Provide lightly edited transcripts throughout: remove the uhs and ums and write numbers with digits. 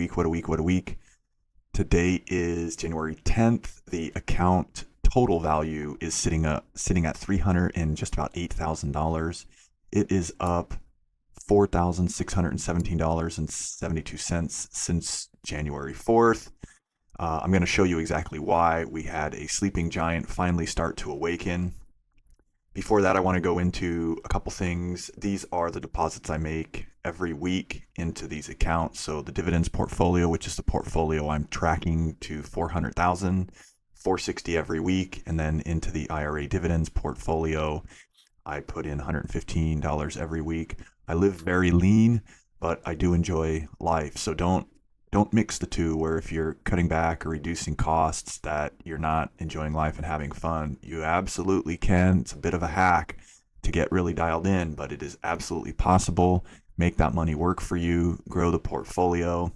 week, what a week, what a week. Today is January 10th. The account total value is sitting at $300 and just about $8,000. It is up $4,617.72 since January 4th. I'm going to show you exactly why we had a sleeping giant finally start to awaken. Before that, I want to go into a couple things. These are the deposits I make every week into these accounts. So the dividends portfolio, which is the portfolio I'm tracking to 400,000, 460 every week, and then into the IRA dividends portfolio, I put in $115 every week. I live very lean, but I do enjoy life. So don't mix the two, where if you're cutting back or reducing costs that you're not enjoying life and having fun. You absolutely can. It's a bit of a hack to get really dialed in, but it is absolutely possible. Make that money work for you, grow the portfolio.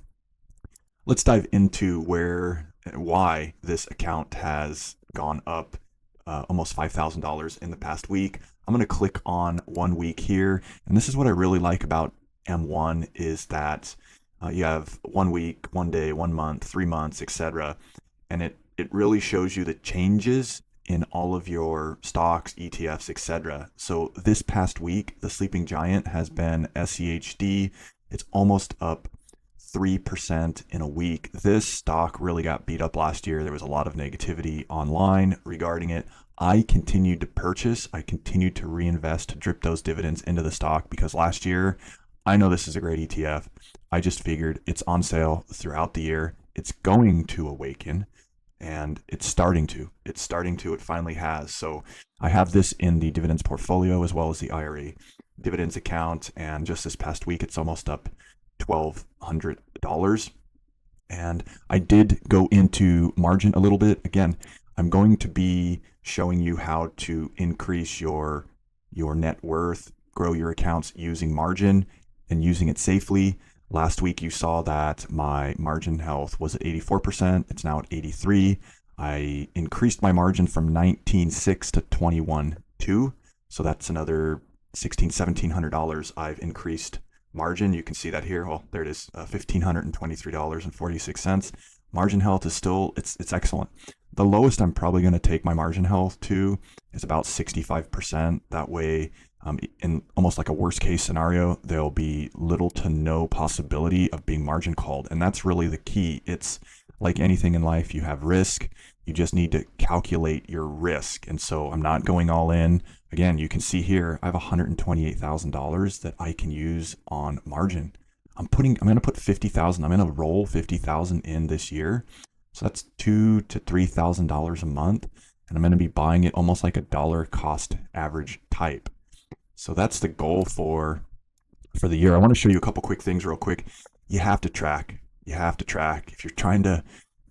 Let's dive into why this account has gone up almost $5,000 in the past week. I'm going to click on 1 week here, and this is what I really like about M1 is that you have 1 week, 1 day, 1 month, 3 months, etc. And it really shows you the changes in all of your stocks, ETFs, etc. So this past week, the sleeping giant has been SEHD. It's almost up 3% in a week. This stock really got beat up last year. There was a lot of negativity online regarding it. I continued to purchase. I continued to reinvest, to drip those dividends into the stock, because last year, I know this is a great ETF. I just figured it's on sale throughout the year. It's going to awaken, and it's starting to. It finally has. So I have this in the dividends portfolio as well as the IRA dividends account. And just this past week, it's almost up $1,200. And I did go into margin a little bit. Again, I'm going to be showing you how to increase your net worth, grow your accounts using margin and using it safely. Last week you saw that my margin health was at 84%. It's now at 83. I increased my margin from 19.6 to 21.2. So that's another $1,700 I've increased margin. You can see that here. Well, there it is, $1,523.46. Margin health is still, it's excellent. The lowest I'm probably going to take my margin health to is about 65%. That way, in almost like a worst case scenario, there'll be little to no possibility of being margin called. And that's really the key. It's like anything in life, you have risk. You just need to calculate your risk. And so I'm not going all in. Again, you can see here, I have $128,000 that I can use on margin. I'm going to put 50,000. I'm going to roll 50,000 in this year. So that's $2,000 to $3,000 a month. And I'm going to be buying it almost like a dollar cost average type. So that's the goal for the year. I want to show you a couple quick things real quick. You have to track. If you're trying to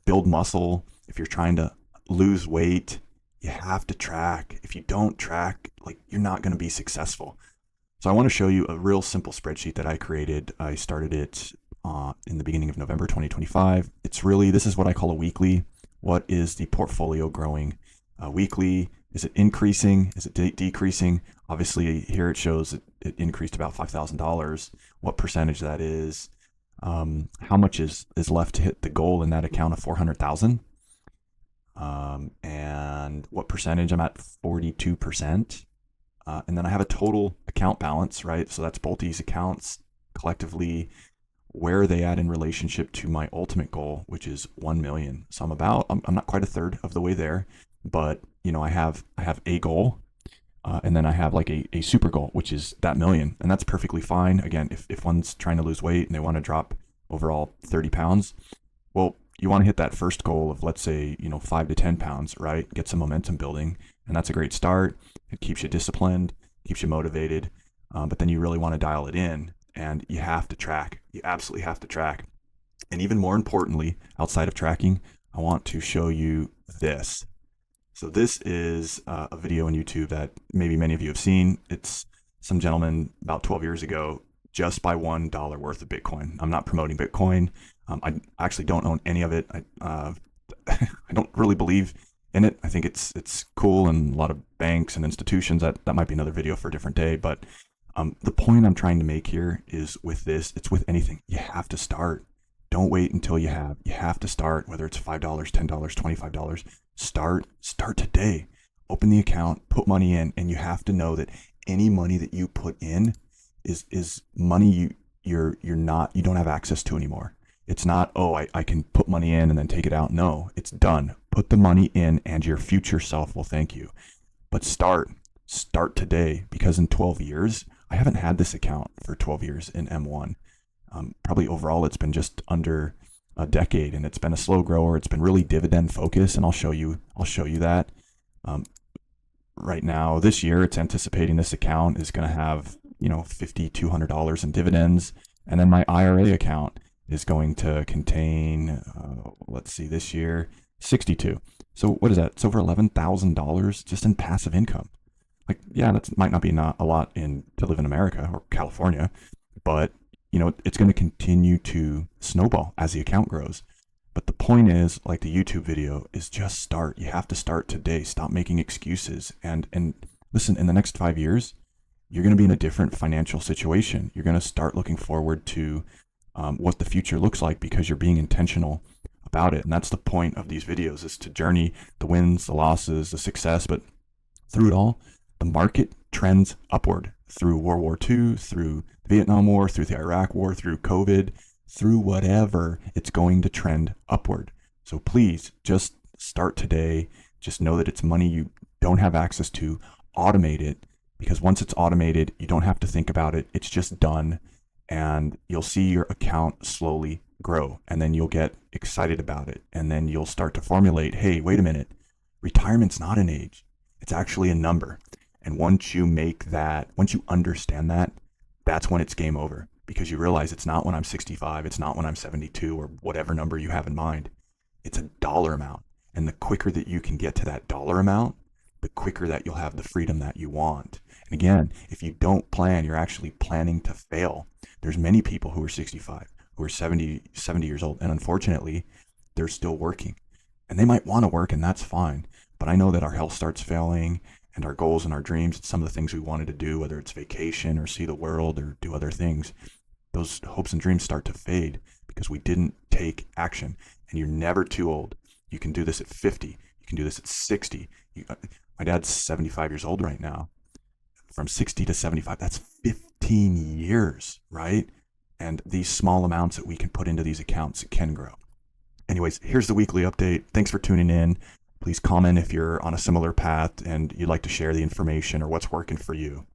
build muscle, if you're trying to lose weight, you have to track. If you don't track, you're not going to be successful. So I want to show you a real simple spreadsheet that I created. I started it in the beginning of November 2025. This is what I call a weekly. What is the portfolio growing weekly? Is it increasing? Is it decreasing? Obviously, here it shows it increased about $5,000. What percentage that is? How much is left to hit the goal in that account of 400,000? And what percentage? I'm at 42%. And then I have a total account balance, right? So that's both these accounts collectively. Where are they at in relationship to my ultimate goal, which is 1 million? So I'm not quite a third of the way there, but I have a goal, and then I have like a super goal, which is that million, and that's perfectly fine. Again, if one's trying to lose weight and they want to drop overall 30 pounds, well, you want to hit that first goal of, let's say, 5 to 10 pounds, right? Get some momentum building, and that's a great start. It keeps you disciplined, keeps you motivated, but then you really want to dial it in, and you have to track. You absolutely have to track. And even more importantly, outside of tracking, I want to show you this. So this is a video on YouTube that maybe many of you have seen. It's some gentleman about 12 years ago just buy $1 worth of Bitcoin. I'm not promoting Bitcoin. I actually don't own any of it. I don't really believe in it. I think it's cool, and a lot of banks and institutions, that might be another video for a different day. But the point I'm trying to make here is with this, it's with anything. You have to start. Don't wait until you have. You have to start, whether it's $5, $10, $25. Start today. Open the account, put money in, and you have to know that any money that you put in is money you don't have access to anymore. It's not, oh, I can put money in and then take it out. No, it's done. Put the money in and your future self will thank you. But start today, because in 12 years, I haven't had this account for 12 years in M1. Probably overall, it's been just under a decade, and it's been a slow grower. It's been really dividend focused, and I'll show you that. Right now, this year, it's anticipating this account is going to have, $50, $200 in dividends. And then my IRA account is going to contain, this year, 62. So what is that? It's over $11,000 just in passive income. Like, yeah, that might not be a lot to live in America or California, but it's going to continue to snowball as the account grows. But the point is, like the YouTube video, is just start. You have to start today. Stop making excuses. And listen, in the next 5 years, you're going to be in a different financial situation. You're going to start looking forward to what the future looks like because you're being intentional about it. And that's the point of these videos, is to journey the wins, the losses, the success. But through it all, the market trends upward through World War II, through the Vietnam War, through the Iraq War, through COVID, through whatever, it's going to trend upward. So please just start today. Just know that it's money you don't have access to. Automate it, because once it's automated, you don't have to think about it. It's just done, and you'll see your account slowly grow, and then you'll get excited about it, and then you'll start to formulate, hey, wait a minute, retirement's not an age. It's actually a number. And once you understand that, that's when it's game over, because you realize it's not when I'm 65, it's not when I'm 72, or whatever number you have in mind. It's a dollar amount. And the quicker that you can get to that dollar amount, the quicker that you'll have the freedom that you want. And again, if you don't plan, you're actually planning to fail. There's many people who are 65, who are 70 years old, and unfortunately, they're still working. And they might want to work, and that's fine. But I know that our health starts failing, and our goals and our dreams, and some of the things we wanted to do, whether it's vacation or see the world or do other things, those hopes and dreams start to fade because we didn't take action. And you're never too old. You can do this at 50. You can do this at 60. My dad's 75 years old right now. From 60 to 75, that's 15 years, right? And these small amounts that we can put into these accounts can grow. Anyways, here's the weekly update. Thanks for tuning in. Please comment if you're on a similar path and you'd like to share the information or what's working for you.